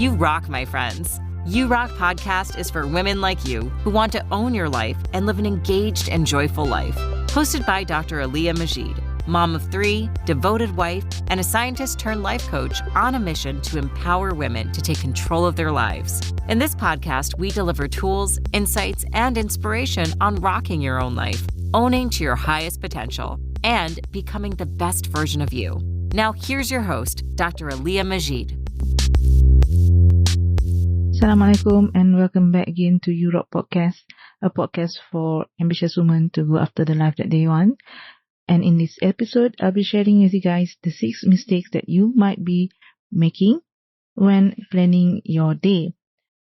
You rock, my friends. You Rock podcast is for women like you who want to own your life and live an engaged and joyful life. Hosted by Dr. Aliyah Majid, mom of 3, devoted wife, and a scientist turned life coach on a mission to empower women to take control of their lives. In this podcast, we deliver tools, insights, and inspiration on rocking your own life, owning to your highest potential, and becoming the best version of you. Now, here's your host, Dr. Aliyah Majid. Assalamualaikum and welcome back again to You Rock Podcast, a podcast for ambitious women to go after the life that they want. And in this episode, I'll be sharing with you guys the 6 mistakes that you might be making when planning your day.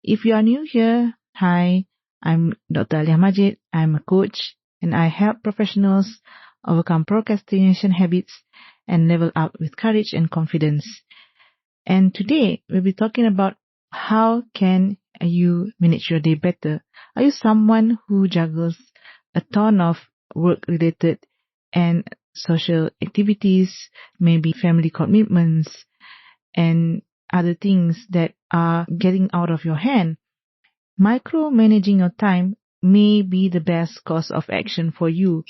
If you are new here, hi, I'm Dr. Aliyah Majid. I'm a coach and I help professionals overcome procrastination habits and level up with courage and confidence. And today, we'll be talking about how can you manage your day better? Are you someone who juggles a ton of work-related and social activities, maybe family commitments, and other things that are getting out of your hand? Micromanaging your time may be the best course of action for you.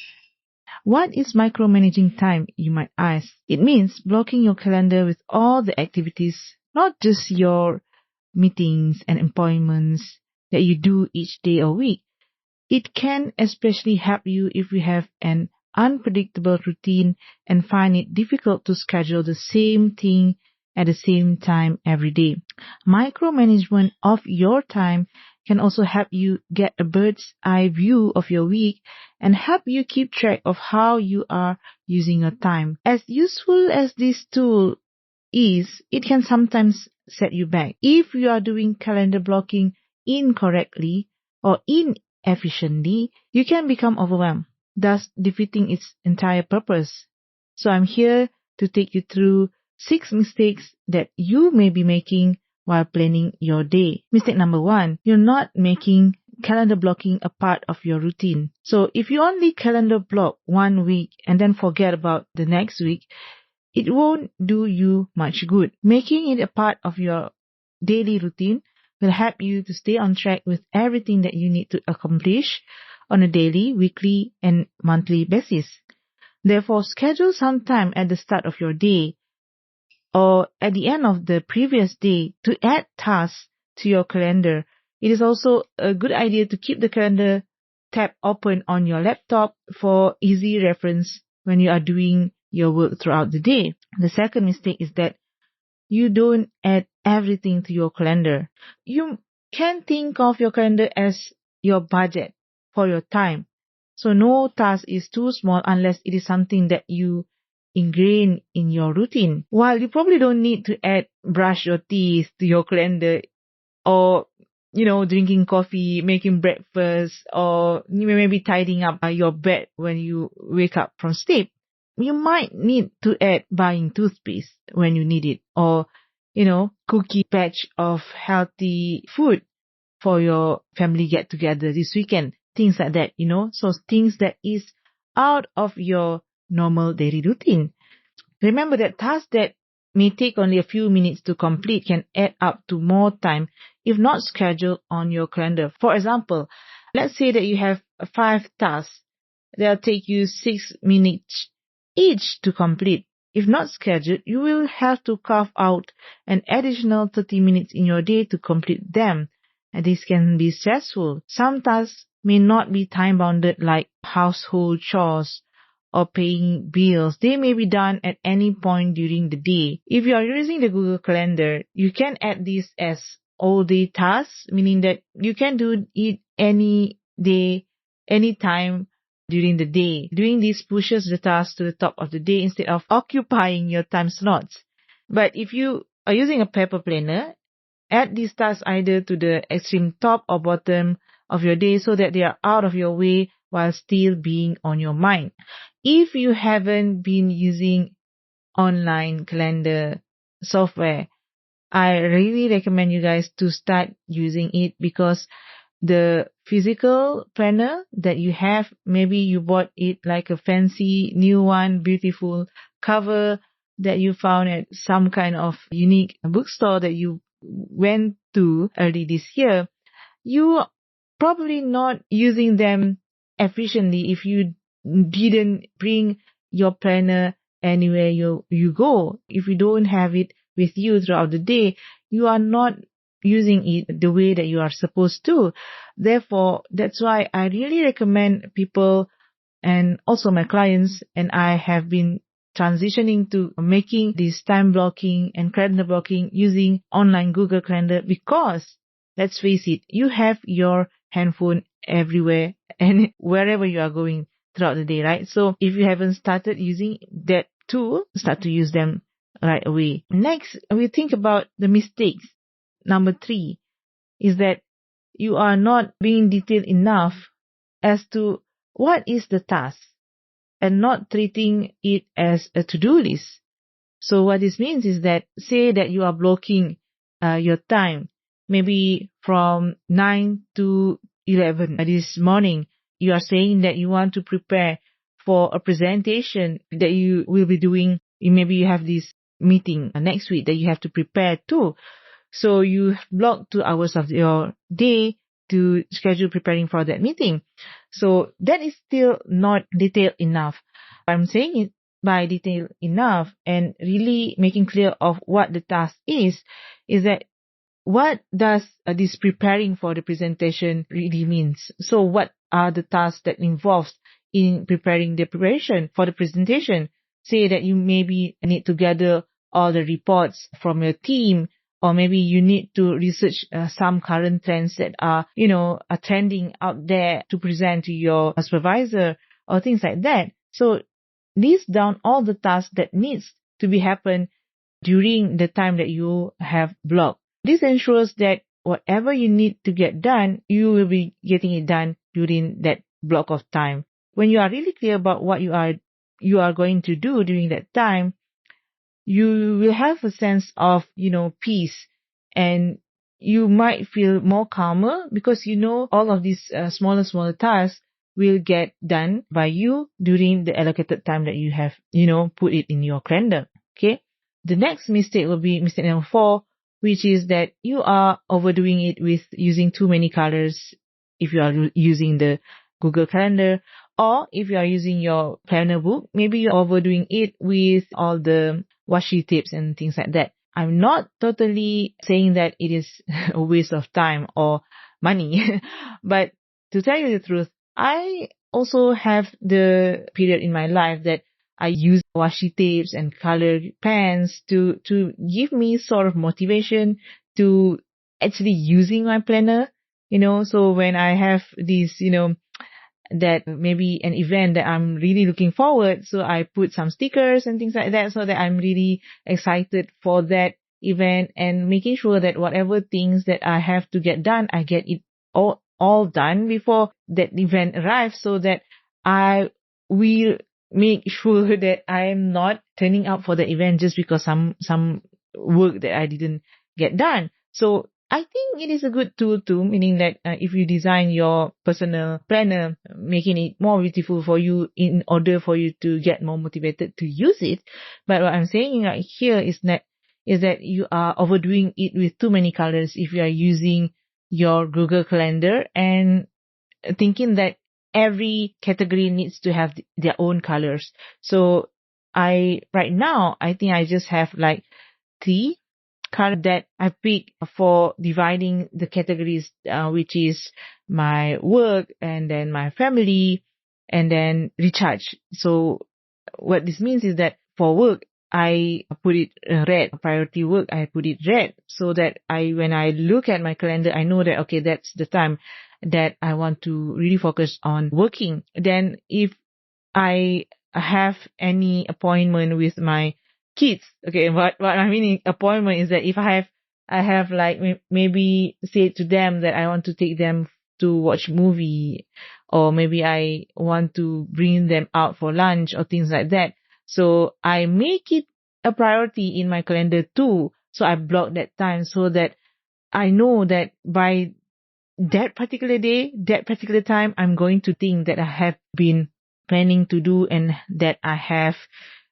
What is micromanaging time, you might ask? It means blocking your calendar with all the activities, not just your meetings and appointments that you do each day or week. It can especially help you if you have an unpredictable routine and find it difficult to schedule the same thing at the same time every day. Micromanagement of your time can also help you get a bird's eye view of your week and help you keep track of how you are using your time. As useful as this tool is, it can sometimes set you back. If you are doing calendar blocking incorrectly or inefficiently, you can become overwhelmed, thus defeating its entire purpose. So I'm here to take you through 6 mistakes that you may be making while planning your day. Mistake number 1, you're not making calendar blocking a part of your routine. So if you only calendar block one week and then forget about the next week, it won't do you much good. Making it a part of your daily routine will help you to stay on track with everything that you need to accomplish on a daily, weekly, and monthly basis. Therefore, schedule some time at the start of your day or at the end of the previous day to add tasks to your calendar. It is also a good idea to keep the calendar tab open on your laptop for easy reference when you are doing your work throughout the day. The second mistake is that you don't add everything to your calendar. You can think of your calendar as your budget for your time. So no task is too small unless it is something that you ingrain in your routine. While you probably don't need to add brush your teeth to your calendar or drinking coffee, making breakfast, or maybe tidying up your bed when you wake up from sleep. You might need to add buying toothpaste when you need it, or, cookie batch of healthy food for your family get-together this weekend. Things like that, So things that is out of your normal daily routine. Remember that tasks that may take only a few minutes to complete can add up to more time if not scheduled on your calendar. For example, let's say that you have 5 tasks. They'll take you 6 minutes each to complete. If not scheduled, you will have to carve out an additional 30 minutes in your day to complete them. And this can be stressful. Some tasks may not be time-bounded like household chores or paying bills. They may be done at any point during the day. If you are using the Google Calendar, you can add this as all-day tasks, meaning that you can do it any day, any time during the day. Doing this pushes the task to the top of the day instead of occupying your time slots. But if you are using a paper planner, add these tasks either to the extreme top or bottom of your day so that they are out of your way while still being on your mind. If you haven't been using online calendar software, I really recommend you guys to start using it because the physical planner that you have, maybe you bought it like a fancy new one, beautiful cover that you found at some kind of unique bookstore that you went to early this year, you probably not using them efficiently if you didn't bring your planner anywhere you go. If you don't have it with you throughout the day, you are not using it the way that you are supposed to. Therefore, that's why I really recommend people and also my clients, and I have been transitioning to making this time blocking and calendar blocking using online Google Calendar, because let's face it, you have your handphone everywhere and wherever you are going throughout the day, right? So if you haven't started using that tool, start to use them right away. Next, we think about the mistakes. Number 3 is that you are not being detailed enough as to what is the task and not treating it as a to-do list. So what this means is that, say that you are blocking your time, maybe from 9 to 11 this morning, you are saying that you want to prepare for a presentation that you will be doing. Maybe you have this meeting next week that you have to prepare too. So you block 2 hours of your day to schedule preparing for that meeting. So that is still not detailed enough. I'm saying it by detailed enough and really making clear of what the task is that what does this preparing for the presentation really means? So what are the tasks that involves in preparing the preparation for the presentation? Say that you maybe need to gather all the reports from your team, or maybe you need to research some current trends that are trending out there to present to your supervisor or things like that. So list down all the tasks that needs to be happen during the time that you have blocked. This ensures that whatever you need to get done, you will be getting it done during that block of time. When you are really clear about what you are going to do during that time, you will have a sense of, peace, and you might feel more calmer because all of these smaller tasks will get done by you during the allocated time that you have, put it in your calendar. Okay. The next mistake will be mistake number 4, which is that you are overdoing it with using too many colors if you are using the Google Calendar, or if you are using your planner book, maybe you're overdoing it with all the washi tapes and things like that. I'm not totally saying that it is a waste of time or money, but to tell you the truth, I also have the period in my life that I use washi tapes and color pens to give me sort of motivation to actually using my planner, so when I have this, that maybe an event that I'm really looking forward, so I put some stickers and things like that so that I'm really excited for that event, and making sure that whatever things that I have to get done, I get it all done before that event arrives, so that I will make sure that I am not turning up for the event just because some work that I didn't get done. So I think it is a good tool too, meaning that if you design your personal planner, making it more beautiful for you in order for you to get more motivated to use it. But what I'm saying right here is that you are overdoing it with too many colors if you are using your Google Calendar and thinking that every category needs to have their own colors. So right now, I think I just have like 3 colors that I pick for dividing the categories, which is my work and then my family and then recharge. So what this means is that for work, I put it red. Priority work, I put it red, so that when I look at my calendar, I know that, okay, that's the time that I want to really focus on working. Then if I have any appointment with my kids, okay, what I mean appointment is that if I have like maybe say to them that I want to take them to watch movie, or maybe I want to bring them out for lunch or things like that. So I make it a priority in my calendar too. So I block that time so that I know that by that particular day, that particular time, I'm going to think that I have been planning to do and that I have,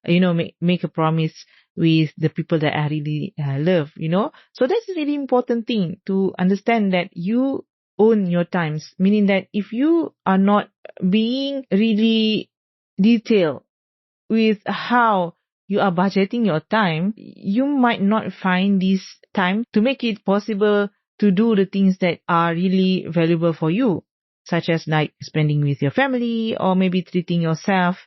make a promise with the people that I really love, So that's a really important thing to understand, that you own your times, meaning that if you are not being really detailed with how you are budgeting your time, you might not find this time to make it possible to do the things that are really valuable for you, such as like spending with your family, or maybe treating yourself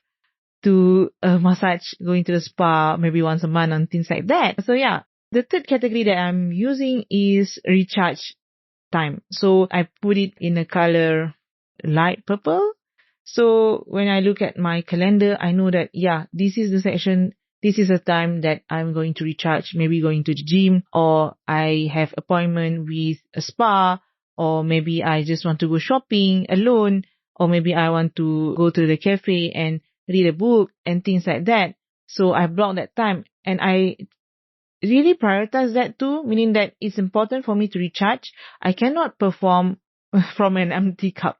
to a massage, going to the spa maybe once a month and things like that. So yeah, the third category that I'm using is recharge time. So I put it in a color light purple. So when I look at my calendar, I know that, yeah, this is the section, this is a time that I'm going to recharge, maybe going to the gym, or I have appointment with a spa, or maybe I just want to go shopping alone, or maybe I want to go to the cafe and read a book and things like that. So I block that time, and I really prioritize that too, meaning that it's important for me to recharge. I cannot perform from an empty cup,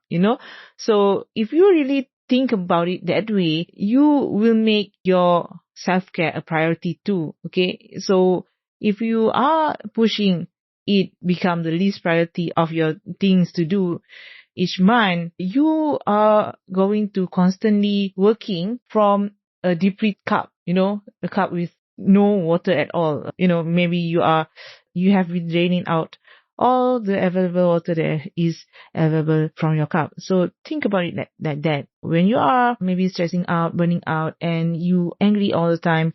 So if you really think about it that way, you will make your self-care a priority too, okay? So if you are pushing it become the least priority of your things to do each month, you are going to constantly working from a depleted cup, a cup with no water at all. Maybe you have been draining out all the available water that is available from your cup. So think about it like that. When you are maybe stressing out, burning out, and you angry all the time,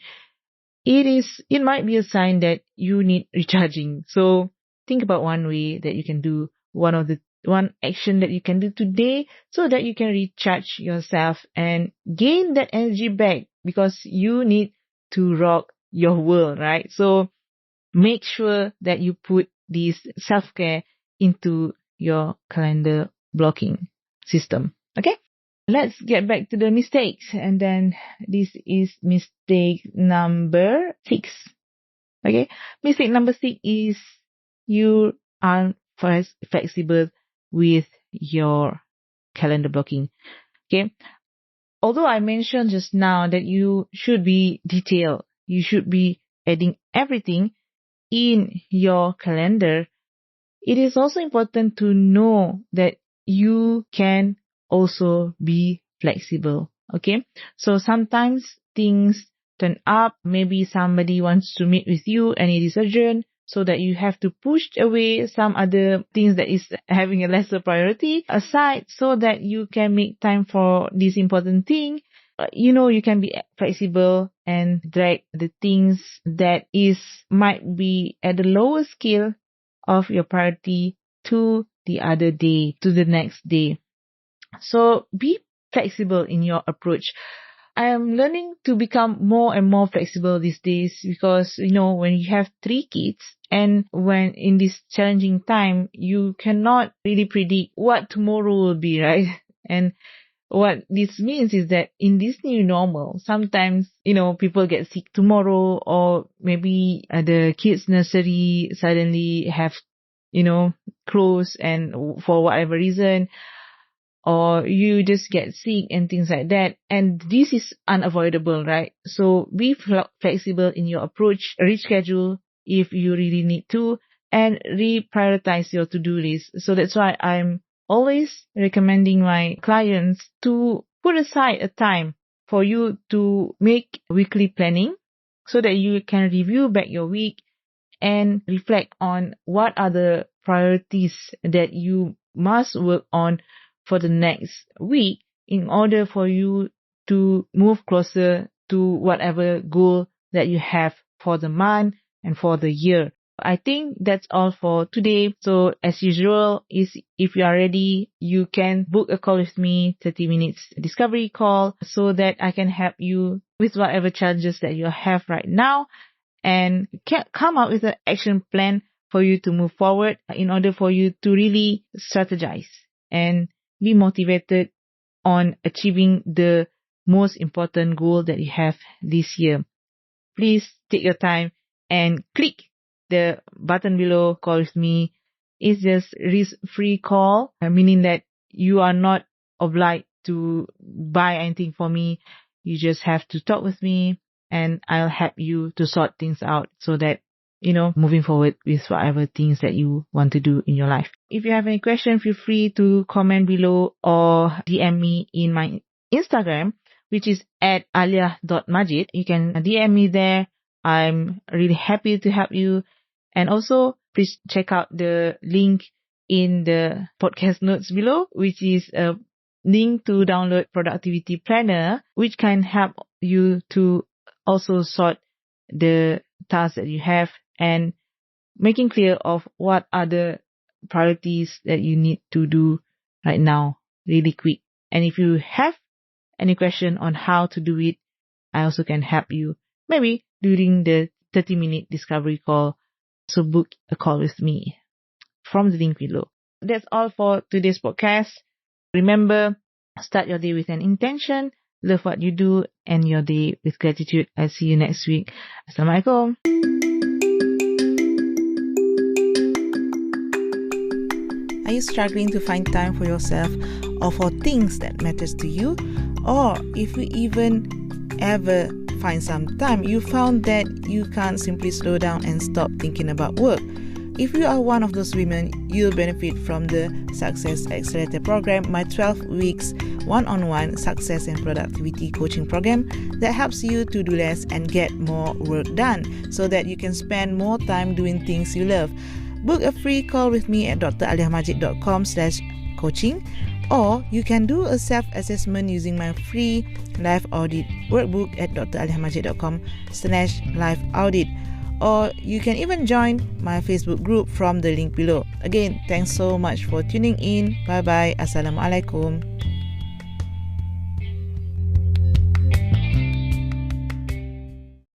it might be a sign that you need recharging. So think about one way that you can do, one action that you can do today, so that you can recharge yourself and gain that energy back, because you need to rock your world, right? So make sure that you put this self-care into your calendar blocking system. Okay? Let's get back to the mistakes. And then this is mistake number 6. Okay? Mistake number 6 is you aren't flexible with your calendar blocking. Okay? Although I mentioned just now that you should be detailed, you should be adding everything in your calendar, it is also important to know that you can also be flexible. Okay? So sometimes things turn up, maybe somebody wants to meet with you and it is urgent, so that you have to push away some other things that is having a lesser priority aside, so that you can make time for this important thing. You can be flexible and drag the things that might be at the lower scale of your priority to the other day, to the next day. So be flexible in your approach. I am learning to become more and more flexible these days, because, when you have 3 kids, and when in this challenging time, you cannot really predict what tomorrow will be, right? And what this means is that in this new normal, sometimes, people get sick tomorrow, or maybe the kids' nursery suddenly have, closed, and for whatever reason, or you just get sick and things like that. And this is unavoidable, right? So be flexible in your approach, reschedule if you really need to, and reprioritize your to-do list. So that's why I'm always recommending my clients to put aside a time for you to make weekly planning, so that you can review back your week and reflect on what are the priorities that you must work on for the next week, in order for you to move closer to whatever goal that you have for the month and for the year. I think that's all for today. So as usual, if you are ready, you can book a call with me, 30 minutes discovery call, so that I can help you with whatever challenges that you have right now, and can come up with an action plan for you to move forward, in order for you to really strategize and be motivated on achieving the most important goal that you have this year. Please take your time and click the button below, call with me. It's just risk-free call, meaning that you are not obliged to buy anything for me. You just have to talk with me and I'll help you to sort things out so that, moving forward with whatever things that you want to do in your life. If you have any question, feel free to comment below or DM me in my Instagram, which is at alia.majid. You can DM me there. I'm really happy to help you. And also, please check out the link in the podcast notes below, which is a link to download Productivity Planner, which can help you to also sort the tasks that you have and making clear of what are the priorities that you need to do right now, really quick. And if you have any question on how to do it, I also can help you, maybe during the 30-minute discovery call. So book a call with me from the link below. That's all for today's podcast. Remember, start your day with an intention, love what you do, and your day with gratitude. I'll see you next week. Assalamualaikum. Are you struggling to find time for yourself or for things that matters to you? Or if you even ever find some time, you found that you can't simply slow down and stop thinking about work. If you are one of those women, you'll benefit from the Success Accelerator program, my 12 weeks one-on-one success and productivity coaching program that helps you to do less and get more work done so that you can spend more time doing things you love. Book a free call with me at draliamajid.com/coaching, or you can do a self-assessment using my free life audit workbook at draliamajid.com/life audit. Or you can even join my Facebook group from the link below. Again, thanks so much for tuning in. Bye bye. Assalamualaikum.